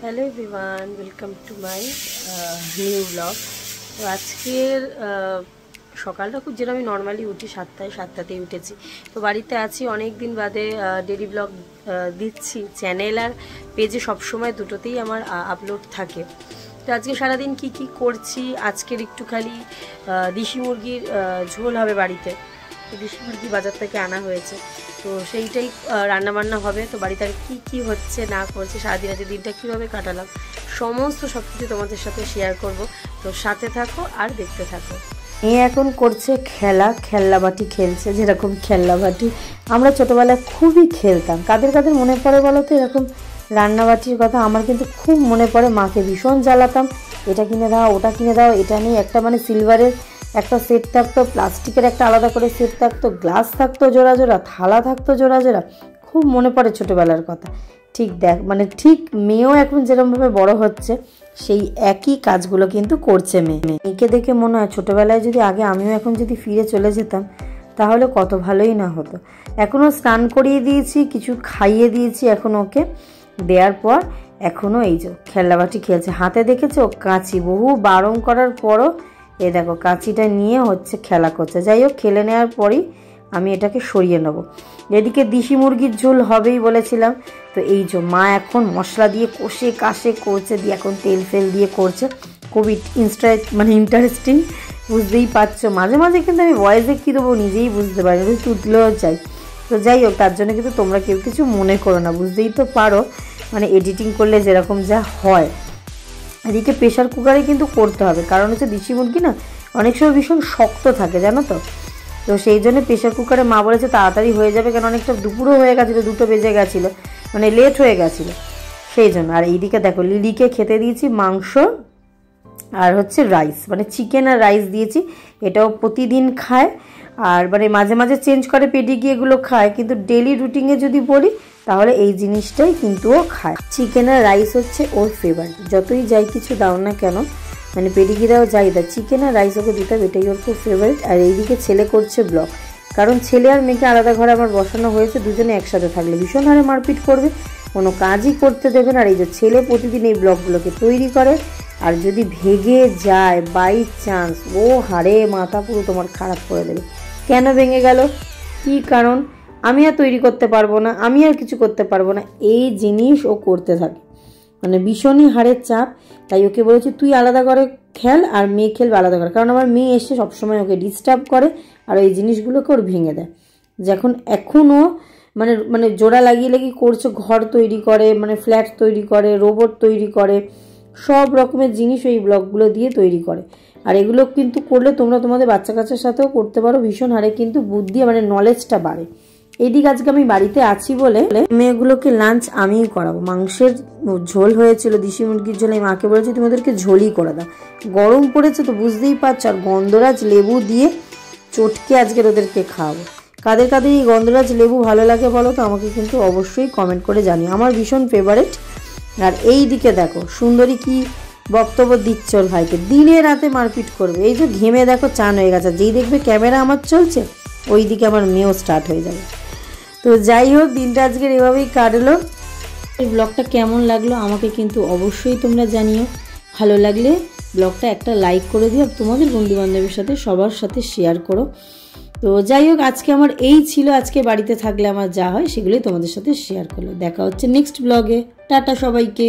Hello everyone, welcome to my new blog. তো আজকের সকালটা খুব যেটা আমি নর্মালি উঠি 7টাতেই উঠেছি। তো বাড়িতে আছি, অনেক দিন বাদে ডেইলি ব্লগ দিচ্ছি। চ্যানেল আর পেজে সবসময় দুটোতেই আমার আপলোড থাকে। তো আজকে সারাদিন কি কি করছি, আজকের একটু খালি দেশি মুরগির ঝোল হবে বাড়িতে। তো দেশি মুরগি বাজার থেকে আনা হয়েছে, তো সেইটাই রান্নাবান্না হবে। তো বাড়িতে আর কী কী হচ্ছে না করছে, সারাদিন আজকে দিনটা কীভাবে কাটালাম, সমস্ত সব কিছু তোমাদের সাথে শেয়ার করব। তো সাথে থাকো আর দেখতে থাকো। এ এখন করছে খেলনাবাটি খেলছে, যেরকম খেলনাবাটি আমরা ছোটোবেলায় খুবই খেলতাম। কাদের কাদের মনে পড়ে বলো তো এরকম রান্নাবাটির কথা? আমার কিন্তু খুব মনে পড়ে, মাকে ভীষণ জ্বালাতাম, এটা কিনে দাও, ওটা কিনে দাও। এটা নিয়ে একটা সিলভারের একটা সেট থাকতো, প্লাস্টিকের একটা আলাদা করে সেট থাকতো, গ্লাস থাকতো জোড়া জোড়া, থালা থাকতো জোড়া জোড়া। খুব মনে পড়ে ছোটোবেলার কথা। ঠিক ঠিক মেয়েও এখন যেরকমভাবে বড় হচ্ছে সেই একই কাজগুলো কিন্তু করছে মেয়েকে দেখে মনে হয় ছোটোবেলায় যদি আগে আমিও এখন যদি ফিরে চলে যেতাম তাহলে কত ভালোই না হতো। এখনও স্নান করিয়ে দিয়েছি, কিছু খাইয়ে দিয়েছি, এখন ওকে দেওয়ার পর এখনও এই যে খেলনাবাটি খেলছে। হাতে দেখেছে ও কাঁচি, বহু বারণ করার পরও এ দেখো কাঁচিটা নিয়ে খেলা করছে। যাই হোক, খেলে নেওয়ার পরই আমি এটাকে সরিয়ে নেব। এদিকে দেশি মুরগির ঝোল হবেই বলেছিলাম, তো এই যে মা এখন মশলা দিয়ে কষে কাষে করছে, দিয়ে এখন তেল ফেল দিয়ে করছে। খুবই ইন্টারেস্টিং, বুঝতেই পারছো। মাঝে মাঝে কিন্তু আমি ভয়েসে কী দেবো নিজেই বুঝতে পারি, তুতলেও চাই। তো যাই হোক, তার জন্য কিন্তু তোমরা কেউ কিছু মনে করো না, বুঝতেই তো পারো এডিটিং করলে যেরকম যা হয়। এদিকে প্রেশার কুকারে কিন্তু করতে হবে, কারণ দেশি মুরগি না অনেক সময় ভীষণ শক্ত থাকে, জানো তো। তো সেই জন্য প্রেশার কুকারে মা বলেছে তাড়াতাড়ি হয়ে যাবে, কেন অনেকটা দুপুরও হয়ে গেছিলো, 2টো বেজে গেছিলো, লেট হয়ে গেছিলো সেই জন্য। আর এইদিকে দেখো লিলিকে খেতে দিয়েছি মাংস আর রাইস, চিকেন আর রাইস দিয়েছি। এটাও প্রতিদিন খায়, আর মাঝে মাঝে চেঞ্জ করে পেডিগ্রি এগুলো খায়, কিন্তু ডেলি রুটিনে যদি বলি তাহলে এই জিনিসটাই কিন্তু ও খায়। চিকেন আর রাইস ওর ফেভারিট, যতই যাই কিছু দাও না কেন, পেডিগ্রি দাও যাই দাও, চিকেন আর রাইস ওকে দিতে হবে, এটাই ওর খুব ফেভারিট। আর এইদিকে ছেলে করছে ব্লগ, কারণ ছেলে আর মেয়েকে আলাদা ঘরে আমার বসানো হয়েছে, দুজনে একসাথে থাকলে ভীষণ হারে মারপিট করবে, কোনো কাজই করতে দেবে না। আর এই যে ছেলে প্রতিদিন এই ব্লগগুলোকে তৈরি করে, আর যদি ভেঙে যায় বাই চান্স, ও হারে মাথা পুরো তোমার খারাপ করে দেবে। কেন ভেঙে গেল, কি কারণ, আমি আর তৈরি করতে পারবো না, আমি আর কিছু করতে পারবো না, এই জিনিস ও করতে থাকে, ভীষণই হারের চাপ। তাই ওকে বলেছি তুই আলাদা করে খেল আর মেয়ে খেলবে আলাদা করে, কারণ আমার মেয়ে এসে সবসময় ওকে ডিস্টার্ব করে আর এই জিনিসগুলোকে ওর ভেঙে দেয়। যখন এখনও জোড়া লাগিয়ে লাগিয়ে করছে, ঘর তৈরি করে, ফ্ল্যাট তৈরি করে, রোবট তৈরি করে, সব রকমের জিনিস ওই ব্লগগুলো দিয়ে তৈরি করে। আর এগুলো কিন্তু করলে তোমরা তোমাদের বাচ্চা কাচ্চার সাথেও করতে পারো, ভীষণ হারে কিন্তু বুদ্ধি নলেজটা বাড়ে। এইদিকে আজকে আমি বাড়িতে আছি বলে মেয়েগুলোকে লাঞ্চ আমিই করাবো। মাংসের ঝোল হয়েছিল, দেশি মুরগির ঝোল, আমি মাকে বলেছি তুমি ওদেরকে ঝোলই করে দাও, গরম পড়েছে তো বুঝতেই পারছো। আর গন্ধরাজ লেবু দিয়ে চটকে আজকের ওদেরকে খাওয়াবো। কাদের কাদের এই গন্ধরাজ লেবু ভালো লাগে বলো তো, আমাকে কিন্তু অবশ্যই কমেন্ট করে জানিও, আমার ভীষণ ফেভারিট। আর এই দিকে দেখো সুন্দরী কি বক্তব্য দিচ্ছে ওর ভাইকে, দিনে রাতে মারপিট করবে। এই যে ঘেমে দেখো চান হয়ে গেছে, যেই দেখবে ক্যামেরা আমার চলছে ওই দিকে আমার মেয়েও স্টার্ট হয়ে যাবে। তো যাই হোক, দিনটা আজকের এভাবেই কাটলো। এই ব্লগটা কেমন লাগলো আমাকে কিন্তু অবশ্যই তোমরা জানিও। ভালো লাগলে ব্লগটা একটা লাইক করে দিও, তোমাদের বন্ধু বান্ধবের সাথে সবার সাথে শেয়ার করো। তো যাই হোক, আজকে আমার এই ছিল, আজকে বাড়িতে থাকলে আমার যা হয় সেগুলোই তোমাদের সাথে শেয়ার করলো। দেখা হচ্ছে নেক্সট ব্লগে। টাটা সবাইকে।